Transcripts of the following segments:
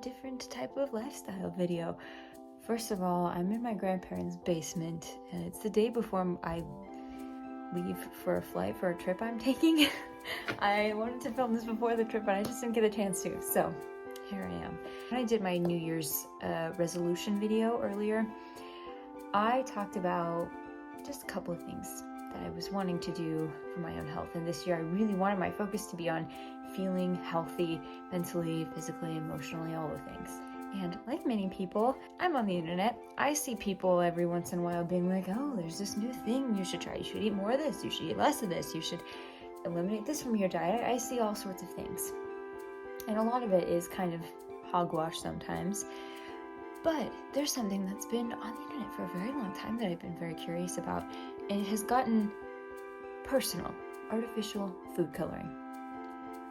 different type of lifestyle video. First of all, I'm in my grandparents' basement, and it's the day before I leave for a flight for a trip I'm taking. I wanted to film this before the trip, but I just didn't get a chance to, so here I am. When I did my New Year's resolution video earlier, I talked about just a couple of things that I was wanting to do for my own health, and this year I really wanted my focus to be on feeling healthy mentally, physically, emotionally, all the things. And like many people, I'm on the internet. I see people every once in a while being like, oh, there's this new thing you should try. You should eat more of this. You should eat less of this. You should eliminate this from your diet. I see all sorts of things. And a lot of it is kind of hogwash sometimes. But there's something that's been on the internet for a very long time that I've been very curious about. And it has gotten personal. Artificial food coloring.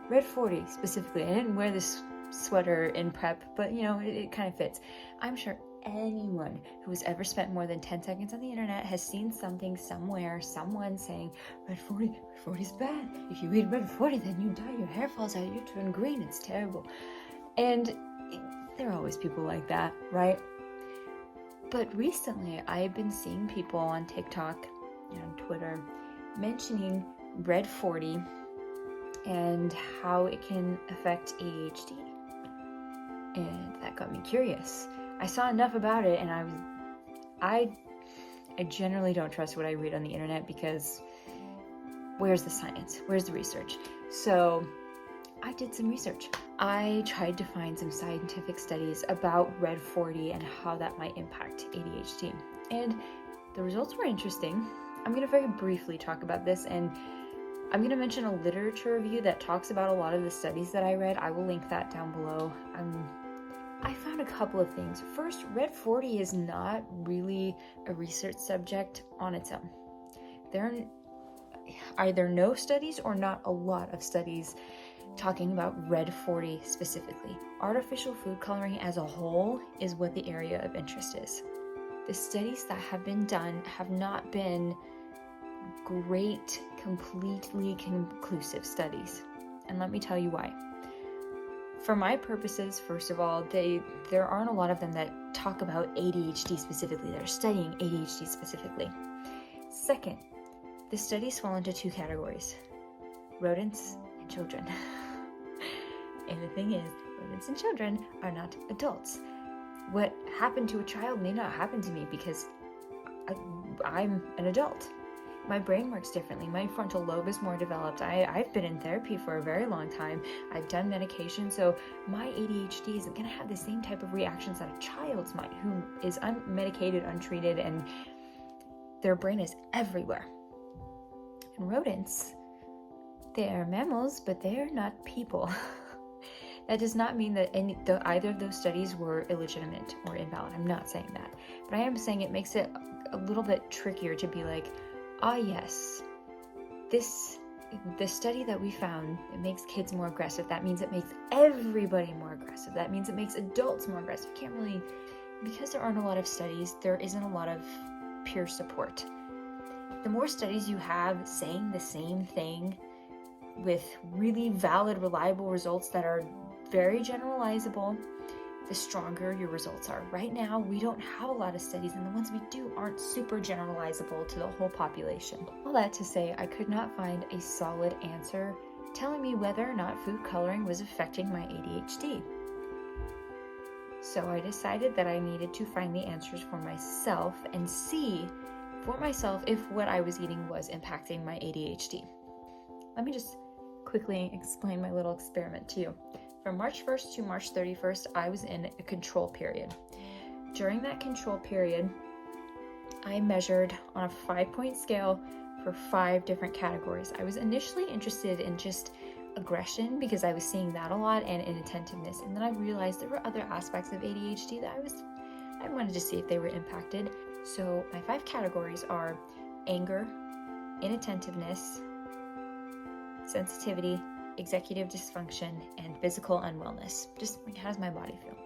Red 40 specifically. I didn't wear this sweater in prep, but you know, it kind of fits. I'm sure anyone who has ever spent more than 10 seconds on the internet has seen something somewhere, someone saying, red 40 is bad. If you eat red 40, then you die, your hair falls out, you turn green, it's terrible. And there are always people like that, right? But recently, I've been seeing people on TikTok and on Twitter mentioning red 40 and how it can affect ADHD. And that got me curious. I saw enough about it, and I generally don't trust what I read on the internet because where's the science? Where's the research? So I did some research. I tried to find some scientific studies about red 40 and how that might impact ADHD. And the results were interesting. I'm going to very briefly talk about this, and I'm going to mention a literature review that talks about a lot of the studies that I read. I will link that down below. I found a couple of things. First, red 40 is not really a research subject on its own. There are either no studies or not a lot of studies talking about red 40 specifically. Artificial food coloring as a whole is what the area of interest is. The studies that have been done have not been great, completely conclusive studies. And let me tell you why. For my purposes, first of all, there aren't a lot of them that talk about ADHD specifically, that are studying ADHD specifically. Second, the studies fall into two categories: rodents and children. And the thing is, rodents and children are not adults. What happened to a child may not happen to me because I'm an adult. My brain works differently. My frontal lobe is more developed. I've been in therapy for a very long time. I've done medication, so my ADHD isn't going to have the same type of reactions that a child's might, who is unmedicated, untreated, and their brain is everywhere. And rodents, they are mammals, but they are not people. That does not mean that either of those studies were illegitimate or invalid. I'm not saying that. But I am saying it makes it a little bit trickier to be like, yes, the study that we found, it makes kids more aggressive. That means it makes everybody more aggressive. That means it makes adults more aggressive. You can't really, because there aren't a lot of studies, there isn't a lot of peer support. The more studies you have saying the same thing with really valid, reliable results that are very generalizable, the stronger your results are. Right now, we don't have a lot of studies, and the ones we do aren't super generalizable to the whole population. All that to say, I could not find a solid answer telling me whether or not food coloring was affecting my ADHD. So I decided that I needed to find the answers for myself and see for myself if what I was eating was impacting my ADHD. Let me just quickly explain my little experiment to you. From March 1st to March 31st, I was in a control period. During that control period, I measured on a 5-point scale for 5 different categories. I was initially interested in just aggression because I was seeing that a lot, and inattentiveness. And then I realized there were other aspects of ADHD that I wanted to see if they were impacted. So my 5 categories are anger, inattentiveness, sensitivity, executive dysfunction, and physical unwellness. Just like, how does my body feel?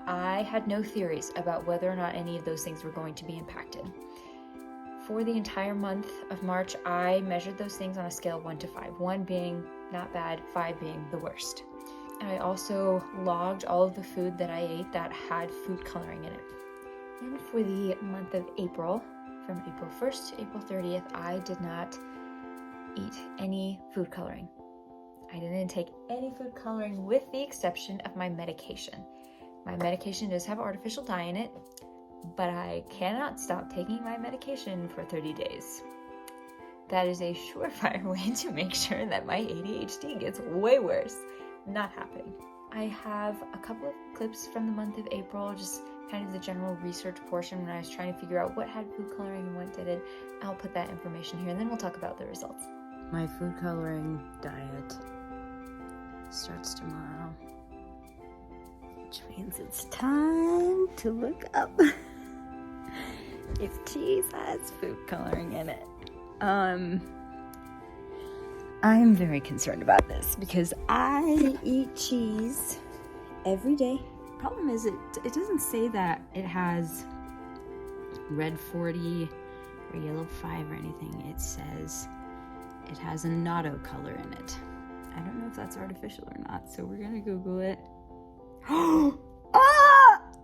I had no theories about whether or not any of those things were going to be impacted. For the entire month of March, I measured those things on a scale of 1 to 5. 1 being not bad, 5 being the worst. And I also logged all of the food that I ate that had food coloring in it. And for the month of April, from April 1st to April 30th, I did not eat any food coloring. I didn't take any food coloring with the exception of my medication. My medication does have artificial dye in it, but I cannot stop taking my medication for 30 days. That is a surefire way to make sure that my ADHD gets way worse. Not happening. I have a couple of clips from the month of April, just kind of the general research portion when I was trying to figure out what had food coloring and what didn't. I'll put that information here and then we'll talk about the results. My food coloring diet starts tomorrow, which means it's time to look up if cheese has food coloring in it. I'm very concerned about this because I eat cheese every day. Problem is, it doesn't say that it has red 40 or yellow 5 or anything. It says it has a natto color in it. I don't know if that's artificial or not, so we're gonna Google it.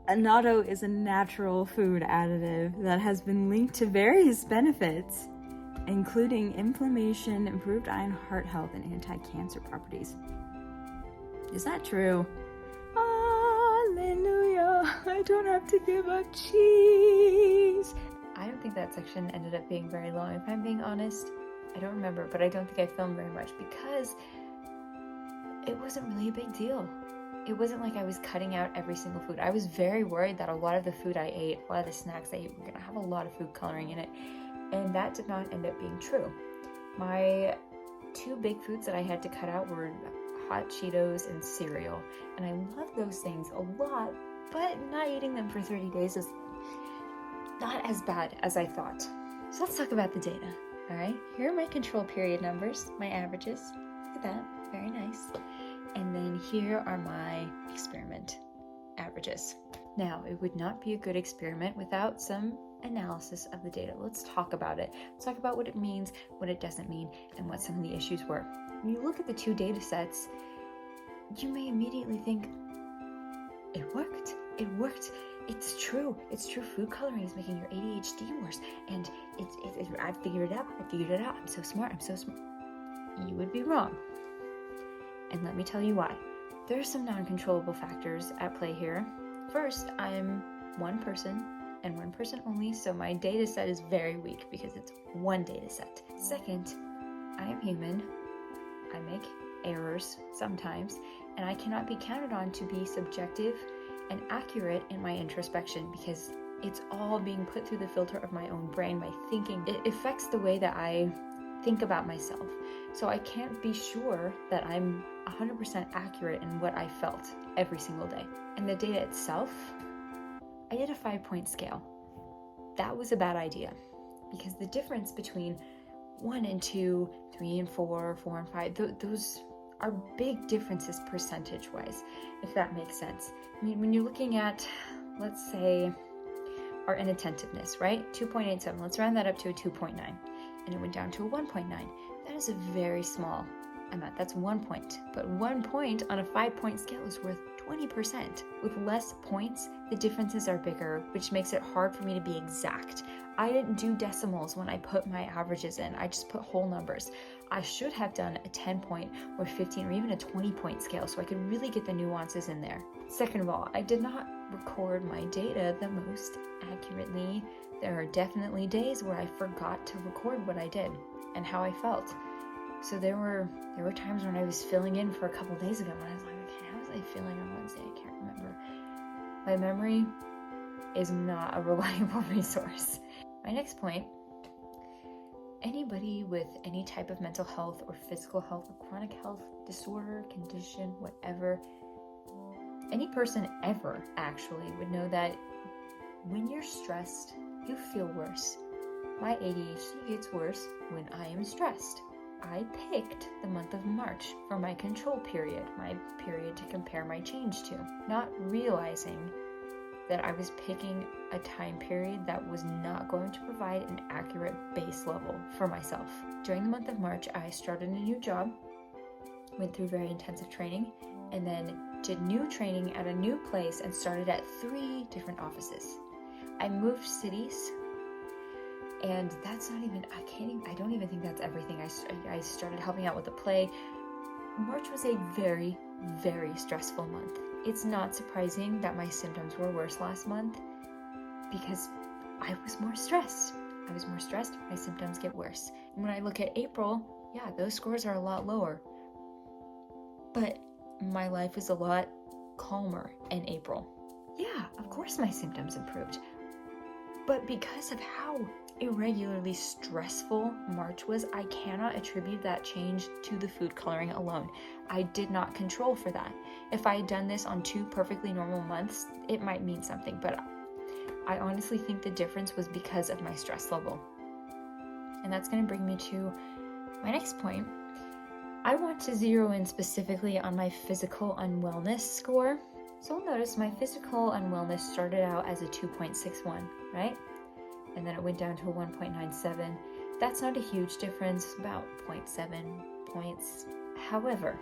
Natto is a natural food additive that has been linked to various benefits, including inflammation, improved eye and heart health, and anti-cancer properties. Is that true? Hallelujah! I don't have to give up cheese. I don't think that section ended up being very long, if I'm being honest. I don't remember, but I don't think I filmed very much because it wasn't really a big deal. It wasn't like I was cutting out every single food. I was very worried that a lot of the food I ate, a lot of the snacks I ate, were gonna have a lot of food coloring in it. And that did not end up being true. My two big foods that I had to cut out were hot Cheetos and cereal. And I love those things a lot, but not eating them for 30 days is not as bad as I thought. So let's talk about the data, all right? Here are my control period numbers, my averages. Look at that, very nice. And then here are my experiment averages. Now, it would not be a good experiment without some analysis of the data. Let's talk about it. Let's talk about what it means, what it doesn't mean, and what some of the issues were. When you look at the two data sets, you may immediately think, it worked. It worked. It's true. It's true. Food coloring is making your ADHD worse. And I figured it out. I'm so smart. You would be wrong. And let me tell you why. There are some non-controllable factors at play here. First, I'm one person and one person only, so my data set is very weak because it's one data set. Second, I am human. I make errors sometimes, and I cannot be counted on to be subjective and accurate in my introspection because it's all being put through the filter of my own brain, my thinking. It affects the way that I think about myself. So I can't be sure that I'm 100% accurate in what I felt every single day. And the data itself, I did a 5-point scale. That was a bad idea because the difference between 1 and 2, 3 and 4, 4 and 5, those are big differences percentage-wise, if that makes sense. I mean, when you're looking at, let's say, our inattentiveness, right? 2.87, let's round that up to a 2.9, and it went down to a 1.9. That is a very small amount. That's 1 point. But 1 point on a 5-point scale is worth 20%. With less points, the differences are bigger, which makes it hard for me to be exact. I didn't do decimals when I put my averages in. I just put whole numbers. I should have done a 10-point or 15 or even a 20-point scale so I could really get the nuances in there. Second of all, I did not record my data the most accurately. There are definitely days where I forgot to record what I did and how I felt. So there were times when I was filling in for a couple days ago and I was like, okay, how was I feeling on Wednesday? I can't remember. My memory is not a reliable resource. My next point, anybody with any type of mental health or physical health or chronic health disorder, condition, whatever, any person ever actually would know that when you're stressed, you feel worse. My ADHD gets worse when I am stressed. I picked the month of March for my control period, my period to compare my change to, not realizing that I was picking a time period that was not going to provide an accurate base level for myself. During the month of March, I started a new job, went through very intensive training, and then did new training at a new place and started at 3 different offices. I moved cities, and that's not even, I don't even think that's everything. I started helping out with the play. March was a very, very stressful month. It's not surprising that my symptoms were worse last month because I was more stressed. My symptoms get worse. And when I look at April, yeah, those scores are a lot lower. But my life was a lot calmer in April. Yeah, of course my symptoms improved. But because of how irregularly stressful March was, I cannot attribute that change to the food coloring alone. I did not control for that. If I had done this on 2 perfectly normal months, it might mean something, but I honestly think the difference was because of my stress level. And that's going to bring me to my next point. I want to zero in specifically on my physical unwellness score. So you'll notice my physical unwellness started out as a 2.61, right? And then it went down to a 1.97. That's not a huge difference, about 0.7 points. However,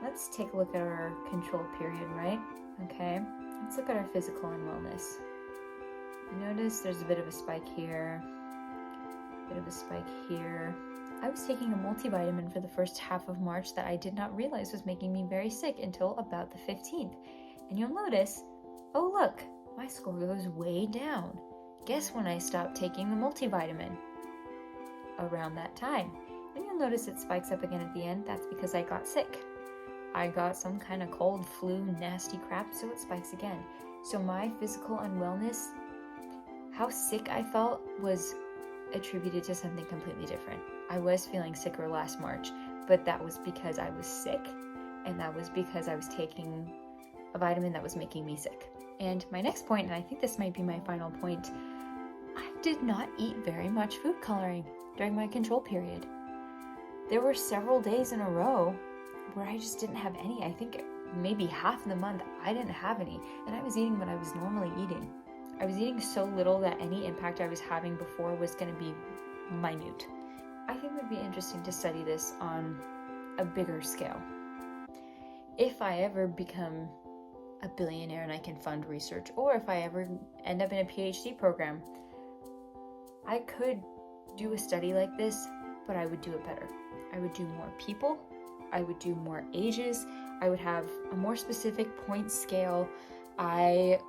let's take a look at our control period, right? Okay, let's look at our physical unwellness. Notice there's a bit of a spike here, bit of a spike here. I was taking a multivitamin for the first half of March that I did not realize was making me very sick until about the 15th. And you'll notice, oh look, my score goes way down. Guess when I stopped taking the multivitamin? Around that time. And you'll notice it spikes up again at the end. That's because I got sick. I got some kind of cold, flu, nasty crap, so it spikes again. So my physical unwellness, how sick I felt, was attributed to something completely different. I was feeling sicker last March, but that was because I was sick, and that was because I was taking a vitamin that was making me sick. And my next point, and I think this might be my final point, I did not eat very much food coloring during my control period. There were several days in a row where I just didn't have any. I think maybe half the month I didn't have any, and I was eating what I was normally eating. I was eating so little that any impact I was having before was going to be minute. I think it would be interesting to study this on a bigger scale. If I ever become a billionaire and I can fund research, or if I ever end up in a PhD program, I could do a study like this, but I would do it better. I would do more people, I would do more ages, I would have a more specific point scale. I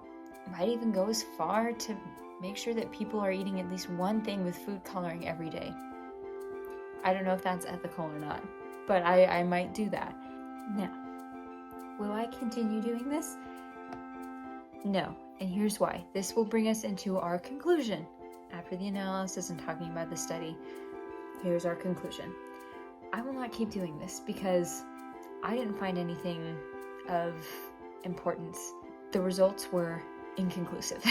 might even go as far to make sure that people are eating at least one thing with food coloring every day. I don't know if that's ethical or not, but I might do that. Now, will I continue doing this? No, and here's why. This will bring us into our conclusion. After the analysis and talking about the study, here's our conclusion. I will not keep doing this because I didn't find anything of importance. The results were inconclusive.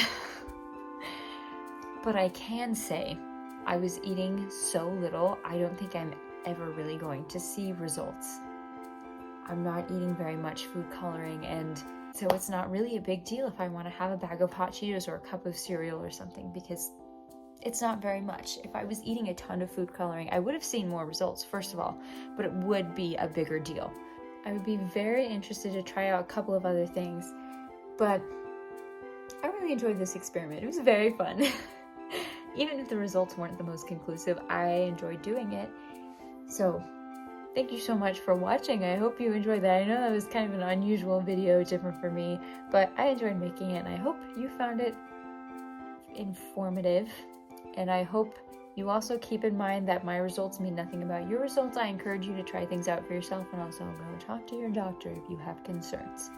But I can say I was eating so little, I don't think I'm ever really going to see results. I'm not eating very much food coloring, and so it's not really a big deal if I want to have a bag of hot Cheetos or a cup of cereal or something, because it's not very much. If I was eating a ton of food coloring, I would have seen more results, first of all, but it would be a bigger deal. I would be very interested to try out a couple of other things, but I really enjoyed this experiment. It was very fun. Even if the results weren't the most conclusive, I enjoyed doing it. So thank you so much for watching. I hope you enjoyed that. I know that was kind of an unusual video, different for me, but I enjoyed making it, and I hope you found it informative. And I hope you also keep in mind that my results mean nothing about your results. I encourage you to try things out for yourself, and also go talk to your doctor if you have concerns.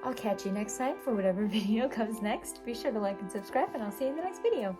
I'll catch you next time for whatever video comes next. Be sure to like and subscribe, and I'll see you in the next video.